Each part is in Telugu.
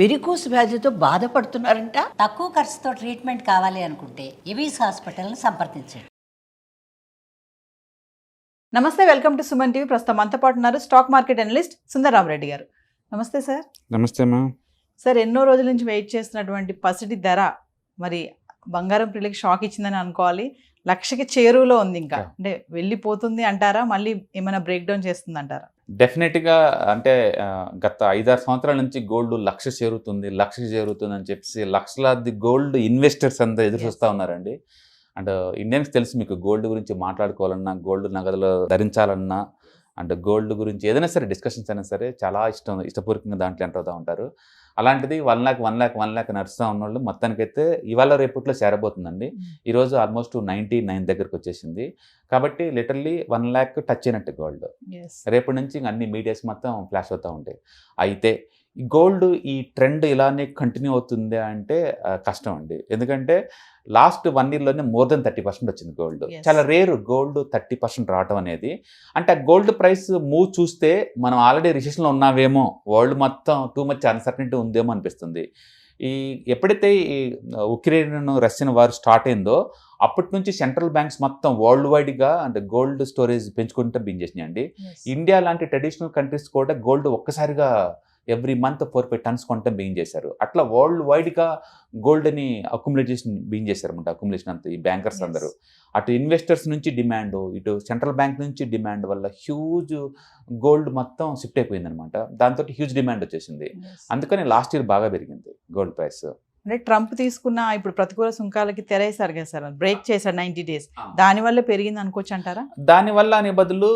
వెరికోస్ వ్యాధితో బాధపడుతున్నారంట. తక్కువ ఖర్చుతో ట్రీట్మెంట్ కావాలి అనుకుంటే ఎవిస్ హాస్పిటల్ని సంప్రదించండి. నమస్తే, వెల్కమ్ టు సుమన్ టీవీ. ప్రస్తుతం మనతో పాటు ఉన్నారు స్టాక్ మార్కెట్ అనలిస్ట్ సుందరరామరెడ్డి గారు. నమస్తే సార్. నమస్తే అమ్మా. సార్, ఎన్నో రోజుల నుంచి వెయిట్ చేస్తున్నటువంటి పసిడి ధర మరి బంగారం ప్రియులకి షాక్ ఇచ్చిందని అనుకోవాలి. 1,00,000కి చేరువలో ఉంది. ఇంకా అంటే వెళ్ళిపోతుంది అంటారా, మళ్ళీ ఏమైనా బ్రేక్ డౌన్ చేస్తుంది అంటారా? డెఫినెట్గా అంటే గత 5-6 సంవత్సరాల నుంచి గోల్డ్ 1,00,000 చేరుతుంది అని చెప్పేసి లక్షలాది గోల్డ్ ఇన్వెస్టర్స్ అంతా ఎదురు చూస్తూ ఉన్నారండి. అండ్ ఇండియన్స్ తెలుసు, మీకు గోల్డ్ గురించి మాట్లాడుకోవాలన్నా, గోల్డ్ నగదులో ధరించాలన్నా, అండ్ గోల్డ్ గురించి ఏదైనా సరే డిస్కషన్స్ అయినా సరే చాలా ఇష్టపూర్వకంగా దాంట్లో ఎంటర్ అవుతూ ఉంటారు. అలాంటిది 1,00,000 నడుస్తూ ఉన్నవాళ్ళు మొత్తానికైతే ఇవాళ రేపట్లో చేరబోతుందండి. ఈరోజు ఆల్మోస్ట్ 99 దగ్గరకు వచ్చేసింది. కాబట్టి లిటరల్లీ 1,00,000 టచ్ అయినట్టు గోల్డ్. రేపటి నుంచి అన్ని మీడియాస్ మొత్తం ఫ్లాష్ అవుతూ ఉంటాయి. అయితే గోల్డ్ ఈ ట్రెండ్ ఇలానే కంటిన్యూ అవుతుంది అంటే కష్టం అండి. ఎందుకంటే లాస్ట్ 1 yearలోనే మోర్ దెన్ 30% వచ్చింది గోల్డ్. చాలా రేరు గోల్డ్ 30% రావటం అనేది. అంటే ఆ గోల్డ్ ప్రైస్ మూవ్ చూస్తే మనం ఆల్రెడీ రిసెషన్లో ఉన్నావేమో, వరల్డ్ మొత్తం టూ మచ్ అన్సర్టనిటీ ఉందేమో అనిపిస్తుంది. ఎప్పుడైతే ఈ ఉక్రెయిన్ రష్యన్ వార్ స్టార్ట్ అయిందో అప్పటి నుంచి సెంట్రల్ బ్యాంక్స్ మొత్తం వరల్డ్ వైడ్గా అంటే గోల్డ్ స్టోరేజ్ పెంచుకుంటూ బింజేసినాయండి. ఇండియా లాంటి ట్రెడిషనల్ కంట్రీస్ కూడా గోల్డ్ ఒక్కసారిగా ఎవ్రీ మంత్ 4-5 tons కొనటం బిగిన్ చేశారు. అట్లా వరల్డ్ వైడ్గా గోల్డ్ని బిగిన్ చేశారన్నమాట. అక్యుములేషన్ అంతా ఈ బ్యాంకర్స్ అందరూ. అటు ఇన్వెస్టర్స్ నుంచి డిమాండ్, ఇటు సెంట్రల్ బ్యాంక్ నుంచి డిమాండ్ వల్ల హ్యూజ్ గోల్డ్ మొత్తం షిఫ్ట్ అయిపోయింది అనమాట. దాంతో హ్యూజ్ డిమాండ్ వచ్చేసింది. అందుకని లాస్ట్ ఇయర్ బాగా పెరిగింది గోల్డ్ ప్రైస్. అంటే ట్రంప్ తీసుకున్న ఇప్పుడు ప్రతికూల సుంకాలకి తెరేసారు కదా సార్, బ్రేక్ చేశారు 90 days. దానివల్ల పెరిగింది అనుకోవచ్చు అంటారా? దానివల్ల అనే బదులు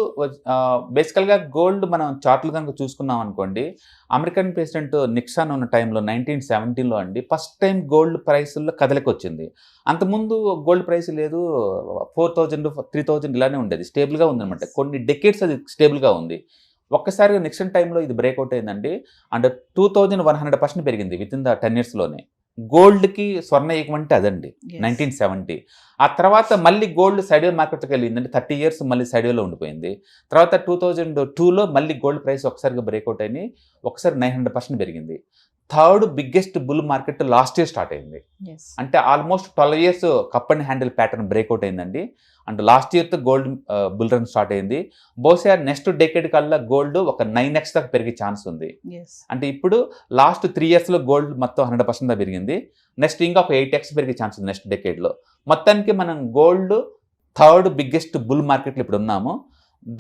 బేసికల్గా గోల్డ్ మనం చార్ట్లు కనుక చూసుకున్నాం అనుకోండి, అమెరికన్ ప్రెసిడెంట్ నిక్సన్ ఉన్న టైంలో 1917లో అండి ఫస్ట్ టైం గోల్డ్ ప్రైస్లో కదలికి వచ్చింది. అంతకుముందు గోల్డ్ ప్రైస్ లేదు, 4,000 3,000 ఇలానే ఉండేది, స్టేబుల్గా ఉందన్నమాట. కొన్ని డెకేడ్స్ అది స్టేబుల్గా ఉంది. ఒక్కసారిగా నిక్సన్ టైంలో ఇది బ్రేక్అవుట్ అయిందండి. అండ్ 2,100% పెరిగింది విత్ ఇన్ ద 10 yearsలోనే. గోల్డ్కి స్వర్ణ యుగం అంటే అదండి 1970. ఆ తర్వాత మళ్ళీ గోల్డ్ సైడ్వే మార్కెట్కి వెళ్ళిందంటే 30 years మళ్ళీ సైడ్వేలో ఉండిపోయింది. తర్వాత 2002లో మళ్ళీ గోల్డ్ ప్రైస్ ఒకసారిగా బ్రేక్అవుట్ అయింది, ఒకసారి 900% పెరిగింది. Third biggest bull market last year start అయింది. అంటే almost 12 years cup and handle pattern breakout అయిందండి. అంటే లాస్ట్ ఇయర్తో గోల్డ్ బుల్ రన్ స్టార్ట్ అయింది. బహుశా నెక్స్ట్ డెకేడ్ కల్లా గోల్డ్ ఒక 9x దాకా పెరిగే ఛాన్స్ ఉంది. అంటే ఇప్పుడు లాస్ట్ 3 yearsలో గోల్డ్ మొత్తం 100% పెరిగింది. నెక్స్ట్ ఇంకా ఒక 8x పెరిగే ఛాన్స్ ఉంది నెక్స్ట్ డెకేడ్లో. మొత్తానికి మనం గోల్డ్ థర్డ్ బిగ్గెస్ట్ బుల్ మార్కెట్లో ఇప్పుడు ఉన్నాము.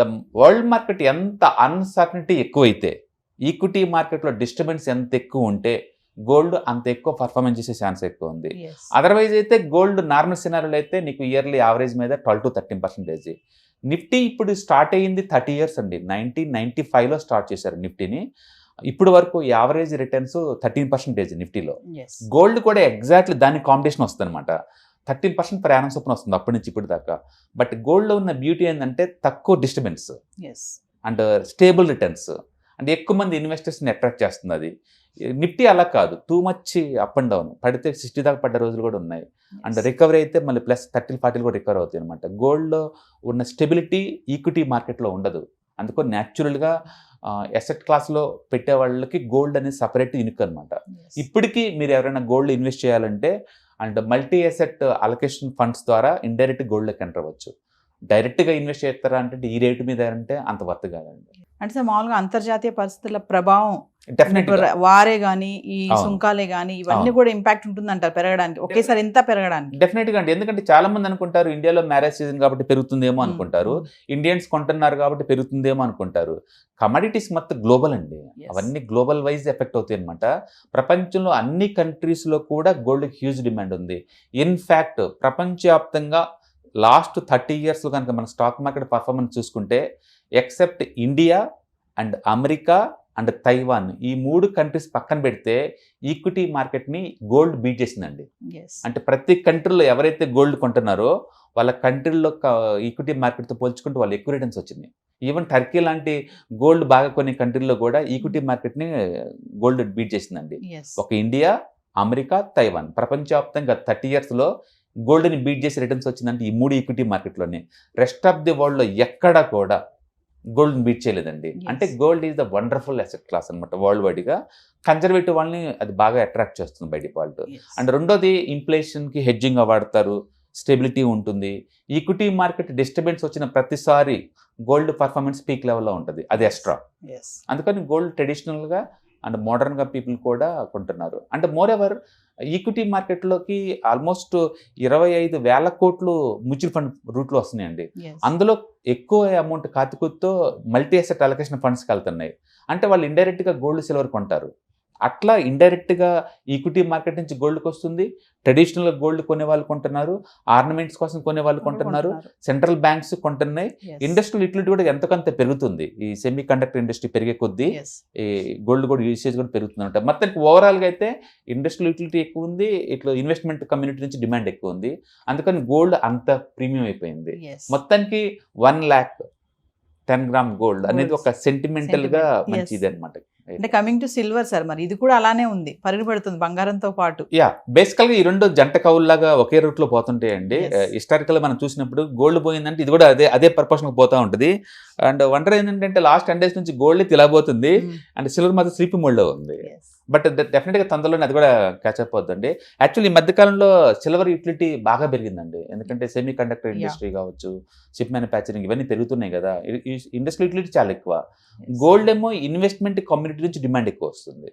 ద వరల్డ్ మార్కెట్ ఎంత అన్సర్టనిటీ ఎక్కువైతే, ఈక్విటీ మార్కెట్లో డిస్టర్బెన్స్ ఎంత ఎక్కువ ఉంటే గోల్డ్ అంత ఎక్కువ పర్ఫార్మెన్స్ చేసే ఛాన్స్ ఎక్కువ ఉంది. అదర్వైజ్ అయితే గోల్డ్ నార్మల్ సినారీలో అయితే నీకు ఇయర్లీ యావరేజ్ మీద 12-13%. నిఫ్టీ ఇప్పుడు స్టార్ట్ అయ్యింది 30 years అండి. 1995లో స్టార్ట్ చేశారు నిఫ్టీని. ఇప్పుడు వరకు యావరేజ్ రిటర్న్స్ 13% నిఫ్టీలో. గోల్డ్ కూడా ఎగ్జాక్ట్లీ దాని కాంపిటీషన్ వస్తుంది అనమాట. 13% ప్రయాణం చొప్పున వస్తుంది అప్పటి నుంచి ఇప్పుడు దాకా. బట్ గోల్డ్లో ఉన్న బ్యూటీ ఏంటంటే తక్కువ డిస్టర్బెన్స్ అండ్ స్టేబుల్ రిటర్న్స్, అంటే ఎక్కువ మంది ఇన్వెస్టర్స్ని అట్రాక్ట్ చేస్తుంది అది. నిఫ్టీ అలా కాదు, too much up and down, పడితే 60 దాకా పడ్డ రోజులు కూడా ఉన్నాయి. అండ్ రికవరీ అయితే మళ్ళీ ప్లస్ 30-40 కూడా రికవర్ అవుతాయి అనమాట. గోల్డ్లో ఉన్న స్టెబిలిటీ ఈక్విటీ మార్కెట్లో ఉండదు. అందుకని న్యాచురల్గా ఎసెట్ క్లాస్లో పెట్టే వాళ్ళకి గోల్డ్ అనేది సపరేట్ యూనిక్ అనమాట. ఇప్పటికీ మీరు ఎవరైనా గోల్డ్ ఇన్వెస్ట్ చేయాలంటే and multi asset allocation funds ద్వారా ఇండైరెక్ట్ గోల్డ్లోకి ఎంటర్ అవ్వచ్చు. డైరెక్ట్గా ఇన్వెస్ట్ చేస్తారా అంటే ఈ రేటు మీద అంటే అంత వర్త్ కాదండి. అంటే సార్ మామూలుగా అంతర్జాతీయ పరిస్థితుల ప్రభావం, వారే కానీ ఈ సుంకాలే కానీ ఇవన్నీ కూడా ఇంపాక్ట్ ఉంటుంది అంటారు పెరగడానికి, ఒకేసారి ఎంత పెరగడానికి? డెఫినెట్గా అండి. ఎందుకంటే చాలా మంది అనుకుంటారు ఇండియాలో మ్యారేజ్ సీజన్ కాబట్టి పెరుగుతుందేమో అనుకుంటారు, ఇండియన్స్ కొంటున్నారు కాబట్టి పెరుగుతుందేమో అనుకుంటారు. కమోడిటీస్ మొత్తం గ్లోబల్ అండి, అవన్నీ గ్లోబల్ వైజ్ ఎఫెక్ట్ అవుతాయి అనమాట. ప్రపంచంలో అన్ని కంట్రీస్లో కూడా గోల్డ్ హ్యూజ్ డిమాండ్ ఉంది. ఇన్ఫ్యాక్ట్ ప్రపంచవ్యాప్తంగా లాస్ట్ 30 yearsలో కనుక మన స్టాక్ మార్కెట్ పర్ఫార్మెన్స్ చూసుకుంటే except India and America and Taiwan, ఈ 3 కంట్రీస్ పక్కన పెడితే ఈక్విటీ మార్కెట్ని గోల్డ్ బీట్ చేసిందండి. అంటే ప్రతి కంట్రీలో ఎవరైతే గోల్డ్ కొంటున్నారో వాళ్ళ కంట్రీల్లో ఈక్విటీ మార్కెట్తో పోల్చుకుంటూ వాళ్ళు ఎక్కువ రిటర్న్స్ వచ్చింది. ఈవెన్ టర్కీ లాంటి గోల్డ్ బాగా కొన్ని కంట్రీల్లో కూడా ఈక్విటీ మార్కెట్ని గోల్డ్ బీట్ చేసిందండి. ఒక ఇండియా, అమెరికా, తైవాన్ ప్రపంచవ్యాప్తంగా 30 yearsలో గోల్డ్ని బీట్ చేసి రిటర్న్స్ వచ్చిందంటే ఈ 3 ఈక్విటీ మార్కెట్లోనే. రెస్ట్ ఆఫ్ ది వరల్డ్లో ఎక్కడ కూడా గోల్డ్ని బీట్ చేయలేదండి. అంటే gold is the wonderful asset class అనమాట. వరల్డ్ వైడ్గా కన్జర్వేటివ్ వాళ్ళని అది బాగా అట్రాక్ట్ చేస్తుంది బై డిఫాల్ట్. అండ్ రెండోది ఇన్ఫ్లేషన్కి హెడ్జింగ్ వాడతారు, స్టెబిలిటీ ఉంటుంది. ఈక్విటీ మార్కెట్ డిస్టర్బెన్స్ వచ్చిన ప్రతిసారి గోల్డ్ పర్ఫార్మెన్స్ పీక్ లెవెల్లో ఉంటుంది, అది ఎక్స్ట్రా. అందుకని గోల్డ్ ట్రెడిషనల్గా అండ్ మోడర్న్గా పీపుల్ కూడా కొంటున్నారు. అండ్ మోర్ ఎవర్ ఈక్విటీ మార్కెట్లోకి ఆల్మోస్ట్ 25,000 కోట్లు మ్యూచువల్ ఫండ్ రూట్లో వస్తున్నాయండి. అందులో ఎక్కువ అమౌంట్ కాతికుతో మల్టీ అసెట్ అలొకేషన్ ఫండ్స్కి వెళ్తున్నాయి. అంటే వాళ్ళు ఇండైరెక్ట్గా గోల్డ్ సిల్వర్ కొంటారు. అట్లా ఇండైరెక్ట్గా ఈక్విటీ మార్కెట్ నుంచి గోల్డ్కి వస్తుంది. ట్రెడిషనల్గా గోల్డ్ కొనే వాళ్ళు కొంటున్నారు, ఆర్నమెంట్స్ కోసం కొనే వాళ్ళు కొంటున్నారు, సెంట్రల్ బ్యాంక్స్ కొంటున్నాయి. ఇండస్ట్రియల్ యూటిలిటీ కూడా ఎంతకంత పెరుగుతుంది. ఈ సెమీ కండక్టర్ ఇండస్ట్రీ పెరిగే కొద్దీ ఈ గోల్డ్ కూడా యూసేజ్ కూడా పెరుగుతుంది అనమాట. మొత్తానికి ఓవరాల్గా అయితే ఇండస్ట్రియల్ యూటిలిటీ ఎక్కువ ఉంది, ఇట్లా ఇన్వెస్ట్మెంట్ కమ్యూనిటీ నుంచి డిమాండ్ ఎక్కువ ఉంది. అందుకని గోల్డ్ అంత ప్రీమియం అయిపోయింది. మొత్తానికి 1,10 గ్రామ్ గోల్డ్ అనేది ఒక సెంటిమెంటల్గా మంచిది అనమాట. అంటే కమింగ్ టు సిల్వర్ సార్, మరి ఇది కూడా అలానే ఉంది, పరుగుపెడుతుంది బంగారంతో పాటు. బేసికల్గా ఈ రెండు జంట కవుల్లాగా ఒకే రూట్లో పోతుంటాయండి. హిస్టారికల్ మనం చూసినప్పుడు గోల్డ్ పోయిందంటే ఇది కూడా అదే పర్పస్కి పోతూ ఉంటుంది. అండ్ వండర్ ఏంటంటే లాస్ట్ 10 days నుంచి గోల్డ్ తిలబోతుంది అండ్ సిల్వర్ మాత్రం స్లీపింగ్ మోడ్లో ఉంది. బట్ డెఫినెట్గా తొందరలోనే అది కూడా క్యాచప్ అవుతుందండి. యాక్చువల్లీ ఈ మధ్యకాలంలో సిల్వర్ యూటిలిటీ బాగా పెరిగిందండి. ఎందుకంటే సెమీ కండక్టర్ ఇండస్ట్రీ కావచ్చు, షిప్ మ్యానుఫ్యాక్చరింగ్ ఇవన్నీ పెరుగుతున్నాయి కదా. ఇండస్ట్రియల్ యూటిలిటీ చాలా ఎక్కువ. గోల్డ్ ఏమో ఇన్వెస్ట్మెంట్ కమ్యూనిటీ నుంచి డిమాండ్ ఎక్కువ వస్తుంది.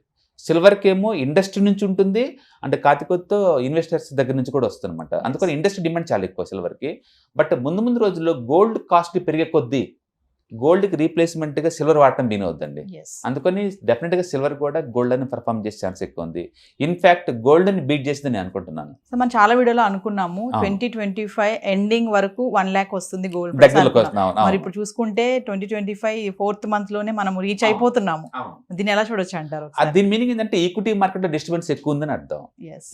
సిల్వర్కి ఏమో ఇండస్ట్రీ నుంచి ఉంటుంది అంటే కాతికొత్తో ఇన్వెస్టర్స్ దగ్గర నుంచి కూడా వస్తుంది అనమాట. అందుకని ఇండస్ట్రీ డిమాండ్ చాలా ఎక్కువ సిల్వర్కి. బట్ ముందు రోజుల్లో గోల్డ్ కాస్ట్ పెరిగే కొద్దీ గోల్డ్కి రీప్లేస్మెంట్గా సిల్వర్ వాడటం దీనవుద్దండి. అందుకని డెఫినెట్గా సిల్వర్ కూడా గోల్డ్ అని పర్ఫామ్ చేసే ఛాన్స్ ఎక్కువ ఉంది. ఇన్ఫ్యాక్ట్ గోల్డ్ని బీట్ చేసింది నేను అనుకుంటున్నాను. సో మనం చాలా వీడియోలో అనుకున్నాము 2025 ఎండింగ్ వరకు 1 lakh వస్తుంది గోల్డ్. మరి ఇప్పుడు చూసుకుంటే 2025 4th month లోనే మనం రీచ్ అయిపోతున్నాము. దీన్ని ఎలా చూడొచ్చు అంటారు? దీని మీనింగ్ ఏంటంటే ఈక్విటీ మార్కెట్లో డిస్టర్బెన్స్ ఎక్కువ ఉందని అర్థం.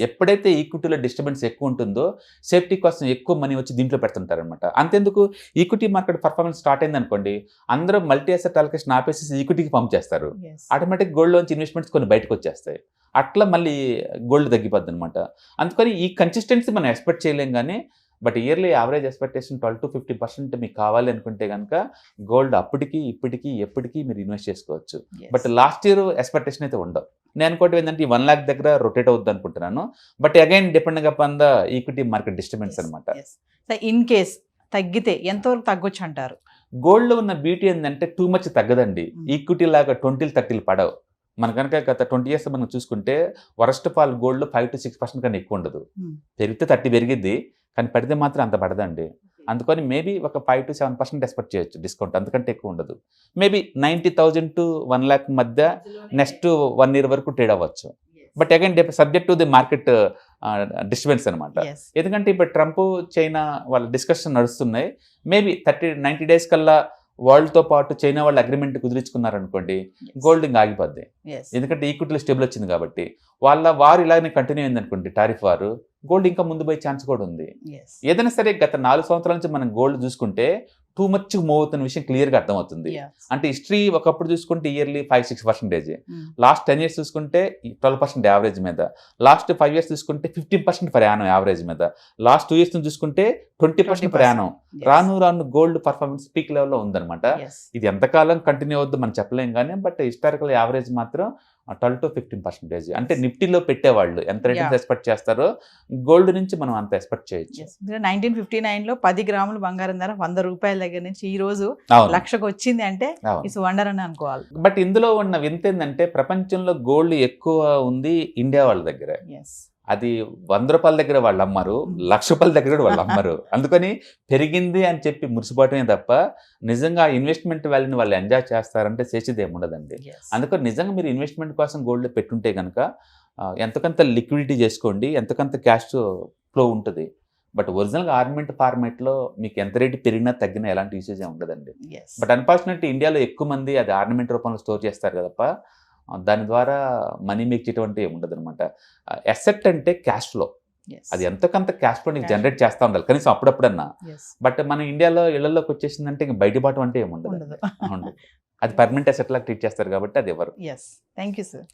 ఎప్పుడైతే ఈక్విటీలో డిస్టర్బెన్స్ ఎక్కువ ఉంటుందో సేఫ్టీ కోసం ఎక్కువ మనీ వచ్చి దీంట్లో పెడుతుంటారు అనమాట. అంతెందుకు ఈక్విటీ మార్కెట్ పర్ఫార్మెన్స్ స్టార్ట్ అయింది అనుకోండి, అందరూ మల్టీ అసెట్ అలొకేషన్ ఆపేసి ఈక్విటీకి పంప్ చేస్తారు. ఆటోమేటిక్ గోల్డ్ లోంచి ఇన్వెస్ట్మెంట్స్ కొన్ని బయటకు వచ్చేస్తాయి. అట్లా మళ్ళీ గోల్డ్ తగ్గిపోద్ది అనమాట. అందుకని ఈ కన్సిస్టెన్సీ మనం ఎక్స్పెక్ట్ చేయలేం. కానీ but yearly average expectation 12 to 50% మీకు కావాలి అనుకుంటే కనుక గోల్డ్ అప్పటికి ఇప్పటికీ ఎప్పటికీ మీరు ఇన్వెస్ట్ చేసుకోవచ్చు. బట్ లాస్ట్ ఇయర్ ఎక్స్పెక్టేషన్ అయితే ఉండవు. నేను అనుకోవటం ఏంటంటే ఈ 1 lakh దగ్గర రొటేట్ అవుద్ది అనుకుంటున్నాను. But again depending upon the equity market disturbance అనమాట. ఇన్ కేస్ తగ్గితే ఎంతవరకు తగ్గొచ్చు అంటారు? గోల్డ్లో ఉన్న బ్యూటీ ఏంటంటే టూ మచ్ తగ్గదండి. ఈక్విటీ లాగా 20-30 పడవు. మన కనుక గత 20 years మనం చూసుకుంటే వరస్ట్ ఆఫ్ ఆల్ గోల్డ్లో 5 to 6% కన్నా ఎక్కువ ఉండదు. పెరిగితే 30 పెరిగిద్ది, కానీ పడితే మాత్రం అంత పడదండి. అందుకని మేబీ ఒక 5 to 7% ఎక్స్పెక్ట్ చేయొచ్చు డిస్కౌంట్, అంతకంటే ఎక్కువ ఉండదు. మేబీ 90,000 to 1 lakh మధ్య నెక్స్ట్ 1 year వరకు ట్రేడ్ అవ్వచ్చు. But again subject to the market disturbance అనమాట. ఎందుకంటే ఇప్పుడు ట్రంప్ చైనా వాళ్ళ డిస్కషన్ నడుస్తున్నాయి. మేబీ 90 days కల్లా వరల్డ్తో పాటు చైనా వాళ్ళు అగ్రిమెంట్ కుదిరించుకున్నారనుకోండి, గోల్డ్ ఇంకా ఆగిపోద్ది. ఎందుకంటే ఈక్విటీలో స్టేబుల్ వచ్చింది కాబట్టి. వారు ఇలాగనే కంటిన్యూ అయింది అనుకోండి, టారిఫ్ వారు, గోల్డ్ ఇంకా ముందు పోయే ఛాన్స్ కూడా ఉంది. ఏదైనా సరే గత 4 సంవత్సరాల నుంచి మనం గోల్డ్ చూసుకుంటే టూ మచ్ మూవ్ అవుతున్న విషయం క్లియర్గా అర్థమవుతుంది. అంటే హిస్టరీ ఒకప్పుడు చూసుకుంటే ఇయర్లీ 5-6%, లాస్ట్ 10 years చూసుకుంటే 12% యావరేజ్ మీద, లాస్ట్ 5 years చూసుకుంటే 15% పర్ యానం యావరేజ్ మీద, లాస్ట్ 2 years చూసుకుంటే 20% పర్ యానం. రాను గోల్డ్ పర్ఫార్మెన్స్ పీక్ లెవెల్లో ఉందన్నమాట. ఇది ఎంతకాలం కంటిన్యూ అవుద్దో మనం చెప్పలేం కానీ, బట్ హిస్టారికల్ యావరేజ్ మాత్రం 12 to 15%. అంటే నిఫ్టీలో పెట్టేవాళ్ళు ఎంత రేటింగ్స్ ఎక్స్పెక్ట్ చేస్తారో గోల్డ్ నుంచి మనం అంత ఎక్స్పెక్ట్ చేయొచ్చు. 1959లో 10 గ్రాములు బంగారం ధర 100 రూపాయల దగ్గర నుంచి ఈ రోజు 1,00,000 వచ్చింది అంటే ఇట్స్ వండర్ అని అనుకోవాలి. బట్ ఇందులో ఉన్న వింత ఏంటంటే ప్రపంచంలో గోల్డ్ ఎక్కువ ఉంది ఇండియా వాళ్ళ దగ్గర. అది 100 రూపాయల దగ్గర వాళ్ళు అమ్మరు, 1,00,000 రూపాయల దగ్గర వాళ్ళు అమ్మరు. అందుకని పెరిగింది అని చెప్పి మురిసిపోవటమే తప్ప నిజంగా ఇన్వెస్ట్మెంట్ వాల్యూని వాళ్ళు ఎంజాయ్ చేస్తారంటే చేసేది ఏముండదండి. అందుకని నిజంగా మీరు ఇన్వెస్ట్మెంట్ కోసం గోల్డ్ పెట్టుంటే కనుక ఎంతకంత లిక్విడిటీ చేసుకోండి, ఎంతకంత క్యాష్ ఫ్లో ఉంటుంది. బట్ ఒరిజినల్గా ఆర్నమెంట్ ఫార్మేట్లో మీకు ఎంత రేటు పెరిగినా తగ్గినా ఎలాంటి యూసేజ్ ఉండదండి. బట్ అన్ఫార్చునేట్లీ ఇండియాలో ఎక్కువ మంది అది ఆర్నమెంట్ రూపంలో స్టోర్ చేస్తారు కదా తప్ప దాని ద్వారా మనీ మేక్ చేయటం ఉండదు అనమాట. అసెట్ అంటే క్యాష్ ఫ్లో, అది ఎంతకంత క్యాష్ ఫ్లో నీకు జనరేట్ చేస్తూ ఉండాలి కనీసం అప్పుడప్పుడన్నా. బట్ మన ఇండియాలో ఇళ్లలోకి వచ్చేసిందంటే ఇంక బయటబాటు అంటే ఏముండదు. అది పర్మనెంట్ అసెట్ లాగా ట్రీట్ చేస్తారు కాబట్టి అది ఎవరు. Thank you sir.